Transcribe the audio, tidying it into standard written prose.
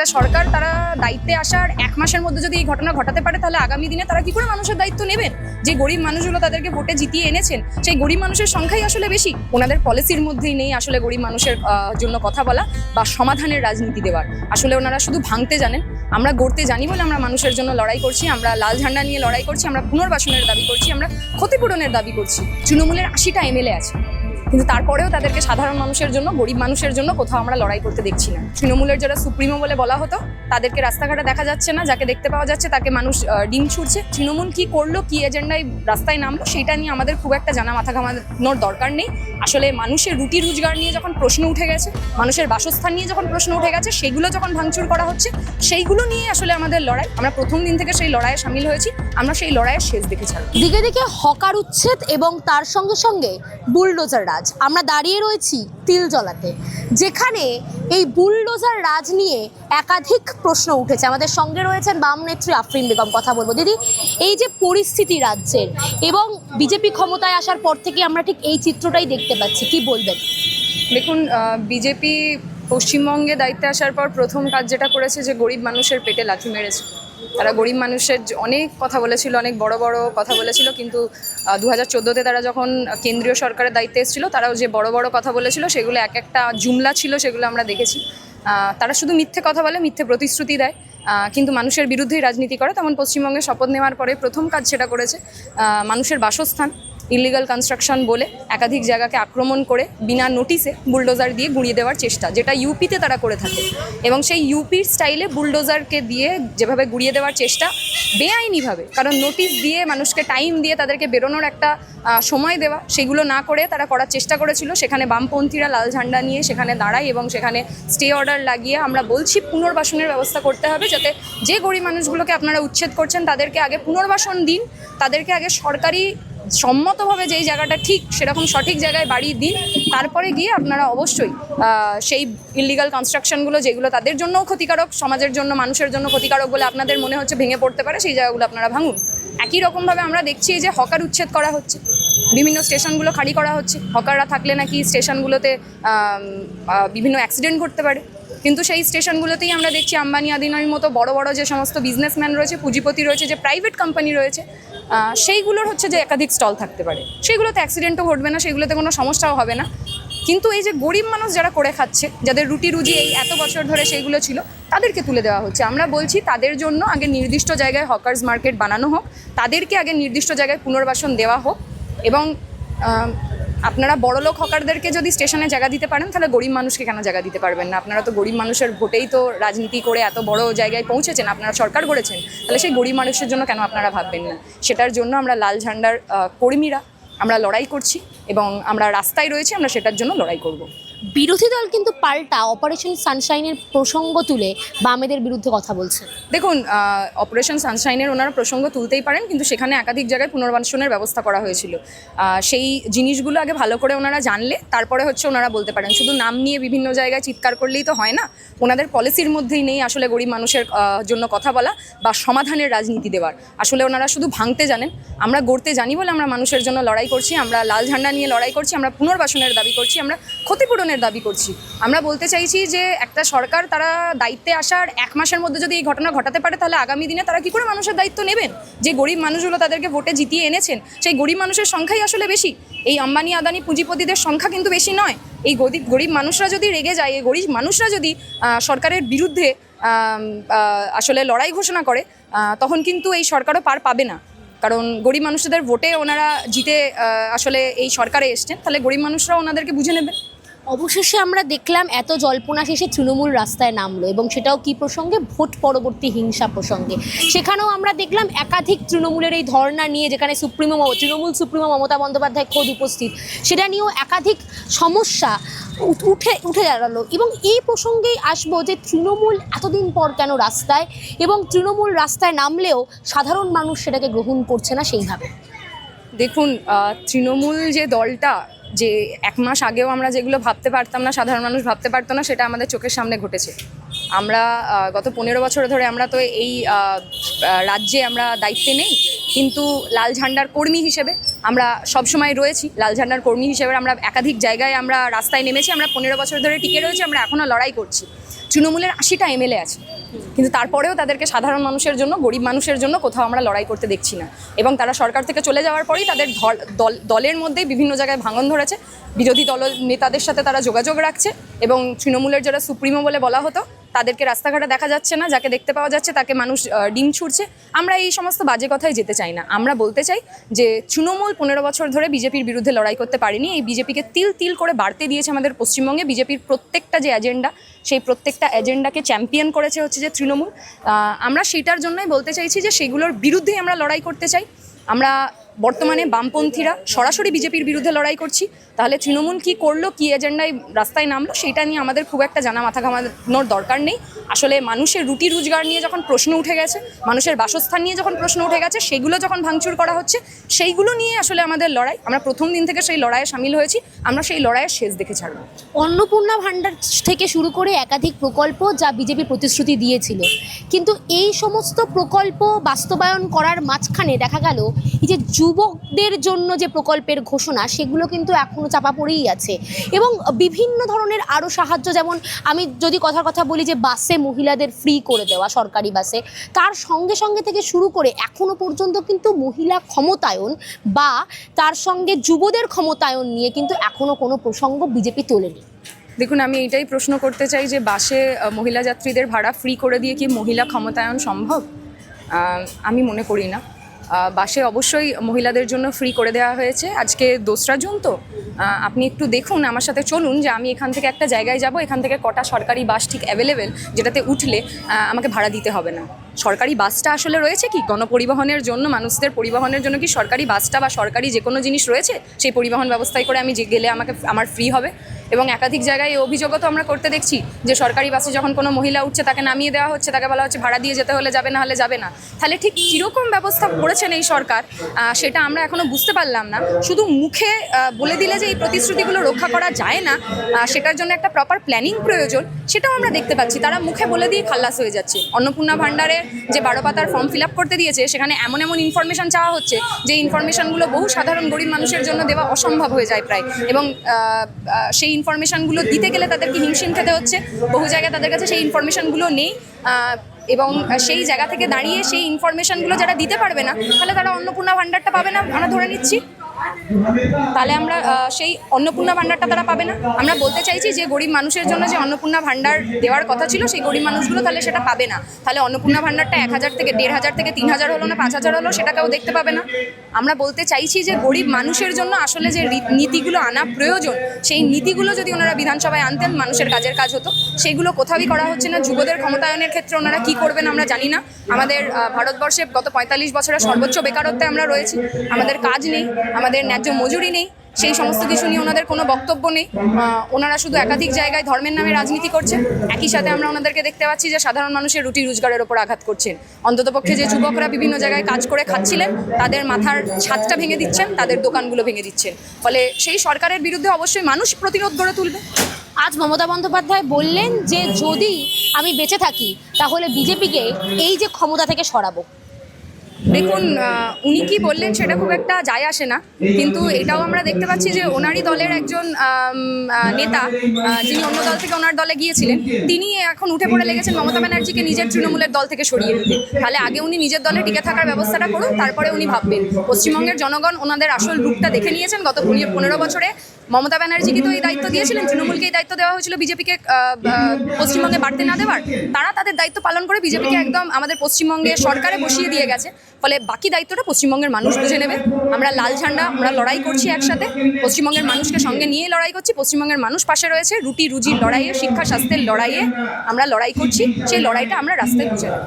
একটা সরকার তারা দায়িত্বে আসার 1 মাসের মধ্যে যদি এই ঘটনা ঘটাতে পারে, তাহলে আগামী দিনে তারা কি করে মানুষের দায়িত্ব নেবেন? যে গরিব মানুষগুলো তাদেরকে ভোটে জিতিয়ে এনেছেন, সেই গরিব মানুষের সংখ্যাই আসলে বেশি। ওনাদের পলিসির মধ্যেই নেই আসলে গরিব মানুষের জন্য কথা বলা বা সমাধানের রাজনীতি দেওয়ার। আসলে ওনারা শুধু ভাঙতে জানেন। আমরা গড়তে জানি বলে আমরা মানুষের জন্য লড়াই করছি, আমরা লাল ঝান্ডা নিয়ে লড়াই করছি, আমরা পুনর্বাসনের দাবি করছি, আমরা ক্ষতিপূরণের দাবি করছি। তৃণমূলের 80টা এমএলএ আছে, কিন্তু তারপরেও তাদেরকে সাধারণ মানুষের জন্য, গরিব মানুষের জন্য কোথাও আমরা লড়াই করতে দেখছি না। তৃণমূলের যারা সুপ্রিমো বলে বলা হতো, তাদেরকে রাস্তাঘাটে দেখা যাচ্ছে না, যাকে দেখতে পাওয়া যাচ্ছে তাকে মানুষ ডিম ছুটছে। তৃণমূল কি করলো, কি এজেন্ডায় রাস্তায় নামলো, সেটা নিয়ে আমাদের খুব একটা জানা মাথা ঘামানোর দরকার নেই। আসলে মানুষের রুটি রোজগার নিয়ে যখন প্রশ্ন উঠে গেছে, মানুষের বাসস্থান নিয়ে যখন প্রশ্ন উঠে গেছে, সেগুলো যখন ভাঙচুর করা হচ্ছে, সেইগুলো নিয়ে আসলে আমাদের লড়াই। আমরা প্রথম দিন থেকে সেই লড়াইয়ে সামিল হয়েছি, আমরা সেই লড়াইয়ের শেষ দেখে ছাড়ব। দিকে দিকে হকার উচ্ছেদ এবং তার সঙ্গে সঙ্গে বুলডোজার রাজ। আমরা দাঁড়িয়ে রয়েছি তিলজলাতে, যেখানে এই বুলডোজার রাজ নিয়ে একাধিক প্রশ্ন উঠেছে। আমাদের সঙ্গে রয়েছেন বাম নেত্রী আফরিন বেগম। কথা বলবো দিদি, এই যে পরিস্থিতি রাজ্যের এবং বিজেপি ক্ষমতায় আসার পর থেকে আমরা ঠিক এই চিত্রটাই দেখতে পাচ্ছি, কি বলবেন? দেখুন, বিজেপি পশ্চিমবঙ্গে দায়িত্বে আসার পর প্রথম কাজ যেটা করেছে, যে গরিব মানুষের পেটে লাথি মেরেছে। তারা গরিব মানুষের অনেক কথা বলেছিল, অনেক বড় বড় কথা বলেছিল, কিন্তু 2014-তে তারা যখন কেন্দ্রীয় সরকারের দায়িত্বে এসেছিল, তারাও যে বড় বড় কথা বলেছিল, সেগুলো এক একটা জুমলা ছিল, সেগুলো আমরা দেখেছি। তারা শুধু মিথ্যে কথা বলে, মিথ্যে প্রতিশ্রুতি দেয়, কিন্তু মানুষের বিরুদ্ধেই রাজনীতি করে। তেমন পশ্চিমবঙ্গে শপথ নেওয়ার পরে প্রথম কাজ সেটা করেছে। মানুষের বাসস্থান ইলিগাল কনস্ট্রাকশন বলে একাধিক জায়গাকে আক্রমণ করে বিনা নোটিসে বুলডোজার দিয়ে গুঁড়িয়ে দেওয়ার চেষ্টা, যেটা ইউপিতে তারা করে থাকে। এবং সেই ইউপির স্টাইলে বুলডোজারকে দিয়ে যেভাবে গুঁড়িয়ে দেওয়ার চেষ্টা, বেআইনিভাবে, কারণ নোটিশ দিয়ে মানুষকে টাইম দিয়ে তাদেরকে বেরোনোর একটা সময় দেওয়া, সেগুলো না করে তারা করার চেষ্টা করেছিল। সেখানে বামপন্থীরা লাল ঝান্ডা নিয়ে সেখানে দাঁড়ায় এবং সেখানে স্টে অর্ডার লাগিয়ে আমরা বলছি পুনর্বাসনের ব্যবস্থা করতে হবে, যাতে যে গরিব মানুষগুলোকে আপনারা উচ্ছেদ করছেন তাদেরকে আগে পুনর্বাসন দিন, তাদেরকে আগে সরকারি সম্মতভাবে যেই জায়গাটা ঠিক সেরকম সঠিক জায়গায় বাড়ি দিন, তারপরে গিয়ে আপনারা অবশ্যই সেই ইলিগাল কনস্ট্রাকশনগুলো, যেগুলো তাদের জন্যও ক্ষতিকারক, সমাজের জন্য, মানুষের জন্য ক্ষতিকারক বলে আপনাদের মনে হচ্ছে ভেঙে পড়তে পারে, সেই জায়গাগুলো আপনারা ভাঙুন। একই রকমভাবে আমরা দেখছি যে হকার উচ্ছেদ করা হচ্ছে, বিভিন্ন স্টেশনগুলো খালি করা হচ্ছে। হকাররা থাকলে নাকি স্টেশনগুলোতে বিভিন্ন অ্যাক্সিডেন্ট ঘটতে পারে, কিন্তু সেই স্টেশনগুলোতেই আমরা দেখছি আম্বানি আদিনির মতো বড় বড় যে সমস্ত বিজনেসম্যান রয়েছে, পুঁজিপতি রয়েছে, যে প্রাইভেট কোম্পানি রয়েছে, সেইগুলোর হচ্ছে যে একাধিক স্টল থাকতে পারে। সেইগুলোতে অ্যাক্সিডেন্টও ঘটবে না, সেগুলোতে কোনো সমস্যাও হবে না। কিন্তু এই যে গরিব মানুষ যারা করে খাচ্ছে, যাদের রুটি রুজি এই এত বছর ধরে সেইগুলো ছিল, তাদেরকে তুলে দেওয়া হচ্ছে। আমরা বলছি তাদের জন্য আগে নির্দিষ্ট জায়গায় হকার্স মার্কেট বানানো হোক, তাদেরকে আগে নির্দিষ্ট জায়গায় পুনর্বাসন দেওয়া হোক। এবং আপনারা বড়লোক হকারদেরকে যদি স্টেশনে জায়গা দিতে পারেন, তাহলে গরিব মানুষকে কেন জায়গা দিতে পারবেন না? আপনারা তো গরিব মানুষের ভোটেই তো রাজনীতি করে এত বড় জায়গায় পৌঁছেছেন, আপনারা সরকার করেছেন, তাহলে সেই গরিব মানুষের জন্য কেন আপনারা ভাববেন না? সেটার জন্য আমরা লাল ঝান্ডার কর্মীরা আমরা লড়াই করছি এবং আমরা রাস্তায় রয়েছি, আমরা সেটার জন্য লড়াই করব। বিরোধী দল কিন্তু পাল্টা অপারেশন সানশাইনের প্রসঙ্গ তুলে বামেদের বিরুদ্ধে কথা বলছে। দেখুন, অপারেশন সানশাইনের ওনারা প্রসঙ্গ তুলতেই পারেন, কিন্তু সেখানে একাধিক জায়গায় পুনর্বাসনের ব্যবস্থা করা হয়েছিল। সেই জিনিসগুলো আগে ভালো করে ওনারা জানলে তারপরে হচ্ছে ওনারা বলতে পারেন। শুধু নাম নিয়ে বিভিন্ন জায়গায় চিৎকার করলেই তো হয় না। ওনাদের পলিসির মধ্যেই নেই আসলে গরিব মানুষের জন্য কথা বলা বা সমাধানের রাজনীতি দেওয়ার। আসলে ওনারা শুধু ভাঙতে জানেন। আমরা গড়তে জানি বলে আমরা মানুষের জন্য লড়াই করছি, আমরা লাল ঝান্ডা নিয়ে লড়াই করছি, আমরা পুনর্বাসনের দাবি করছি, আমরা ক্ষতিপূরণের দাবি করছি। আমরা বলতে চাইছি যে একটা সরকার তারা দায়িত্বে আসার 1 মাসের মধ্যে যদি এই ঘটনা ঘটাতে পারে, তাহলে আগামী দিনে তারা কি করে মানুষের দায়িত্ব নেবেন? যে গরিব মানুষগুলো তাদেরকে ভোটে জিতিয়ে এনেছেন, সেই গরিব মানুষের সংখ্যাই আসলে বেশি। এই আম্বানি আদানি পুঁজিপতিদের সংখ্যা কিন্তু বেশি নয়। এই গরিব মানুষরা যদি রেগে যায়, এই গরিব মানুষরা যদি সরকারের বিরুদ্ধে আসলে লড়াই ঘোষণা করে, তখন কিন্তু এই সরকারও পার পাবে না। কারণ গরিব মানুষদের ভোটে ওনারা জিতে আসলে এই সরকারে এসছেন, তাহলে গরিব মানুষরাও ওনাদেরকে বুঝে নেবে। অবশেষে আমরা দেখলাম এত জল্পনা শেষে তৃণমূল রাস্তায় নামলো, এবং সেটাও কি প্রসঙ্গে? ভোট পরবর্তী হিংসা প্রসঙ্গে। সেখানেও আমরা দেখলাম একাধিক তৃণমূলের এই ধর্ণা নিয়ে, যেখানে তৃণমূল সুপ্রিমো মমতা বন্দ্যোপাধ্যায় খোদ উপস্থিত, সেটা নিয়েও একাধিক সমস্যা উঠে দাঁড়ালো। এবং এই প্রসঙ্গেই আসবো যে তৃণমূল এতদিন পর কেন রাস্তায়, এবং তৃণমূল রাস্তায় নামলেও সাধারণ মানুষ সেটাকে গ্রহণ করছে না সেইভাবে। দেখুন, তৃণমূল যে দলটা, যে 1 মাস আগেও আমরা যেগুলো ভাবতে পারতাম না, সাধারণ মানুষ ভাবতে পারতো না, সেটা আমাদের চোখের সামনে ঘটেছে। আমরা গত 15 বছর ধরে আমরা তো এই রাজ্যে আমরা দায়িত্বে নেই, কিন্তু লাল ঝান্ডার কর্মী হিসেবে আমরা সবসময় রয়েছি। লাল ঝান্ডার কর্মী হিসেবে আমরা একাধিক জায়গায় আমরা রাস্তায় নেমেছি, আমরা 15 বছর ধরে টিকে রয়েছি, আমরা এখনও লড়াই করছি। তৃণমূলের 80টা এমএলএ আছে, কিন্তু তারপরেও তাদেরকে সাধারণ মানুষের জন্য, গরিব মানুষের জন্য কোথাও আমরা লড়াই করতে দেখছি না। এবং তারা সরকার থেকে চলে যাওয়ার পরেই তাদের দলের মধ্যেই বিভিন্ন জায়গায় ভাঙন ধরেছে, বিরোধী দল নেতাদের সাথে তারা যোগাযোগ রাখছে, এবং তৃণমূলের যারা সুপ্রিমো বলে বলা হতো তাদেরকে রাস্তাঘাটে দেখা যাচ্ছে না, যাকে দেখতে পাওয়া যাচ্ছে তাকে মানুষ ডিম ছুড়ছে। আমরা এই সমস্ত বাজে কথায় যেতে চাই না। আমরা বলতে চাই যে তৃণমূল 15 বছর ধরে বিজেপির বিরুদ্ধে লড়াই করতে পারেনি। এই বিজেপিকে তিল তিল করে বাড়তে দিয়েছে আমাদের পশ্চিমবঙ্গে। বিজেপির প্রত্যেকটা যে এজেন্ডা, সেই প্রত্যেকটা এজেন্ডাকে চ্যাম্পিয়ন করেছে হচ্ছে যে তৃণমূল। আমরা সেটার জন্যই বলতে চাইছি যে সেগুলোর বিরুদ্ধেই আমরা লড়াই করতে চাই। আমরা বর্তমানে বামপন্থীরা সরাসরি বিজেপির বিরুদ্ধে লড়াই করছি। তাহলে তৃণমূল কী করলো, কী এজেন্ডায় রাস্তায় নামলো, সেটা নিয়ে আমাদের খুব একটা জানা মাথা ঘামানোর দরকার নেই। আসলে মানুষের রুটি রোজগার নিয়ে যখন প্রশ্ন উঠে গেছে, মানুষের বাসস্থান নিয়ে যখন প্রশ্ন উঠে গেছে, সেগুলো যখন ভাঙচুর করা হচ্ছে, সেইগুলো নিয়ে আসলে আমাদের লড়াই। আমরা প্রথম দিন থেকে সেই লড়াইয়ে সামিল হয়েছি। আমরা সেই লড়াইয়ের শেষ দেখে ছাড়ব। অন্নপূর্ণা ভাণ্ডার থেকে শুরু করে একাধিক প্রকল্প যা বিজেপি প্রতিশ্রুতি দিয়েছিল, কিন্তু এই সমস্ত প্রকল্প বাস্তবায়ন করার মাঝখানে দেখা গেল এই যে যুবকদের জন্য যে প্রকল্পের ঘোষণা, সেগুলো কিন্তু এখনও চাপা পড়েই আছে। এবং বিভিন্ন ধরনের আরও সাহায্য, যেমন আমি যদি কথা বলি যে বাসে মহিলাদের ফ্রি করে দেওয়া, সরকারি বাসে, তার সঙ্গে সঙ্গে থেকে শুরু করে এখনও পর্যন্ত কিন্তু মহিলা ক্ষমতায়ন বা তার সঙ্গে যুবদের ক্ষমতায়ন নিয়ে কিন্তু এখনও কোনো প্রসঙ্গ বিজেপি তোলেনি। দেখুন, আমি এটাই প্রশ্ন করতে চাই যে বাসে মহিলা যাত্রীদের ভাড়া ফ্রি করে দিয়ে কি মহিলা ক্ষমতায়ন সম্ভব? আমি মনে করি না। বাসে অবশ্যই মহিলাদের জন্য ফ্রি করে দেওয়া হয়েছে। আজকে 2রা জুন তো, আপনি একটু দেখুন, আমার সাথে চলুন যে আমি এখান থেকে একটা জায়গায় যাব, এখান থেকে কটা সরকারি বাস ঠিক অ্যাভেলেবেল যেটাতে উঠলে আমাকে ভাড়া দিতে হবে না। সরকারি বাসটা আসলে রয়েছে কি গণপরিবহনের জন্য, মানুষদের পরিবহনের জন্য কি সরকারি বাসটা বা সরকারি যে কোনো জিনিস রয়েছে? সেই পরিবহন ব্যবস্থায় করে আমি গেলে আমার ফ্রি হবে। এবং একাধিক জায়গায় এই অভিযোগও তো আমরা করতে দেখছি যে সরকারি বাসে যখন কোনো মহিলা উঠছে তাকে নামিয়ে দেওয়া হচ্ছে, তাকে বলা হচ্ছে ভাড়া দিয়ে যেতে হলে যাবে, না হলে যাবে না। তাহলে ঠিক কীরকম ব্যবস্থা করেছেন এই সরকার, সেটা আমরা এখনও বুঝতে পারলাম না। শুধু মুখে বলে দিলে যে এই প্রতিশ্রুতিগুলো রক্ষা করা যায় না, সেটার জন্য একটা প্রপার প্ল্যানিং প্রয়োজন, সেটাও আমরা দেখতে পাচ্ছি। তারা মুখে বলে দিয়ে খাল্লাস হয়ে যাচ্ছে। অন্নপূর্ণা ভাণ্ডারের যে 12 পাতার ফর্ম ফিল আপ করতে দিয়েছে, সেখানে এমন ইনফরমেশন চাওয়া হচ্ছে যে ইনফরমেশনগুলো বহু সাধারণ গরিব মানুষের জন্য দেওয়া অসম্ভব হয়ে যায় প্রায়। এবং সেই ইনফরমেশনগুলো দিতে গেলে তাদেরকে হিমশিম খেতে হচ্ছে। বহু জায়গায় তাদের কাছে সেই ইনফরমেশনগুলো নেই, এবং সেই জায়গা থেকে দাঁড়িয়ে সেই ইনফরমেশনগুলো যারা দিতে পারবে না, তাহলে তারা অন্নপূর্ণা ভাণ্ডারটা পাবে না, আমরা ধরে নিচ্ছি। তাহলে আমরা সেই অন্নপূর্ণা ভাণ্ডারটা তারা পাবে না। আমরা বলতে চাইছি যে গরিব মানুষের জন্য যে অন্নপূর্ণা ভাণ্ডার দেওয়ার কথা ছিল, সেই গরিব মানুষগুলো তাহলে সেটা পাবে না। তাহলে অন্নপূর্ণা ভাণ্ডারটা 1000 থেকে 1500 থেকে 3000 হলো না 5000 হলো, সেটাকেও দেখতে পাবে না। আমরা বলতে চাইছি যে গরিব মানুষের জন্য আসলে যে নীতিগুলো আনা প্রয়োজন, সেই নীতিগুলো যদি ওনারা বিধানসভায় আনতেন, মানুষের কাজের কাজ হতো। সেইগুলো কোথাওই করা হচ্ছে না। যুবদের ক্ষমতায়নের ক্ষেত্রে ওনারা কী করবেন আমরা জানি না। আমাদের ভারতবর্ষে গত 45 বছরের সর্বোচ্চ বেকারত্বে আমরা রয়েছি। আমাদের কাজ নেই, আমাদের ন্যায্য মজুরি নেই, সেই সমস্ত কিছু নিয়ে ওনাদের কোনো বক্তব্য নেই। ওনারা শুধু একাধিক জায়গায় ধর্মের নামে রাজনীতি করছেন। একই সাথে আমরা ওনাদেরকে দেখতে পাচ্ছি যে সাধারণ মানুষের রুটি রোজগারের ওপর আঘাত করছেন। অন্ততপক্ষে যে যুবকরা বিভিন্ন জায়গায় কাজ করে খাচ্ছিলেন, তাদের মাথার ছাদটা ভেঙে দিচ্ছেন, তাদের দোকানগুলো ভেঙে দিচ্ছেন। ফলে সেই সরকারের বিরুদ্ধে অবশ্যই মানুষ প্রতিরোধ গড়ে তুলবে। আজ মমতা বন্দ্যোপাধ্যায় বললেন যে যদি আমি বেঁচে থাকি তাহলে বিজেপিকে এই যে ক্ষমতা থেকে সরাবো। দেখুন, উনি কি বললেন সেটা খুব একটা যায় আসে না, কিন্তু এটাও আমরা দেখতে পাচ্ছি যে ওনারই দলের একজন নেতা, যিনি অন্য দল থেকে ওনার দলে গিয়েছিলেন, তিনি এখন উঠে পড়ে লেগেছেন মমতা ব্যানার্জিকে নিজের তৃণমূলের দল থেকে সরিয়ে দিতে। তাহলে আগে উনি নিজের দলে টিকে থাকার ব্যবস্থাটা করুন, তারপরে উনি ভাববেন। পশ্চিমবঙ্গের জনগণ ওনাদের আসল রূপটা দেখে নিয়েছেন। গত 15 বছরে মমতা ব্যানার্জিকে তো এই দায়িত্ব দিয়েছিলেন, তৃণমূলকে এই দায়িত্ব দেওয়া হয়েছিল বিজেপিকে পশ্চিমবঙ্গে বাড়তে না দেওয়ার। তারা তাদের দায়িত্ব পালন করে বিজেপিকে একদম আমাদের পশ্চিমবঙ্গে সরকারে বসিয়ে দিয়ে গেছে। ফলে বাকি দায়িত্বটা পশ্চিমবঙ্গের মানুষ বুঝে নেবে। আমরা লাল ঝান্ডা, আমরা লড়াই করছি একসাথে, পশ্চিমবঙ্গের মানুষকে সঙ্গে নিয়ে লড়াই করছি। পশ্চিমবঙ্গের মানুষ পাশে রয়েছে। রুটি রুজির লড়াইয়ে, শিক্ষা স্বাস্থ্যের লড়াইয়ে আমরা লড়াই করছি। সেই লড়াইটা আমরা রাস্তায় বুঝে নেব।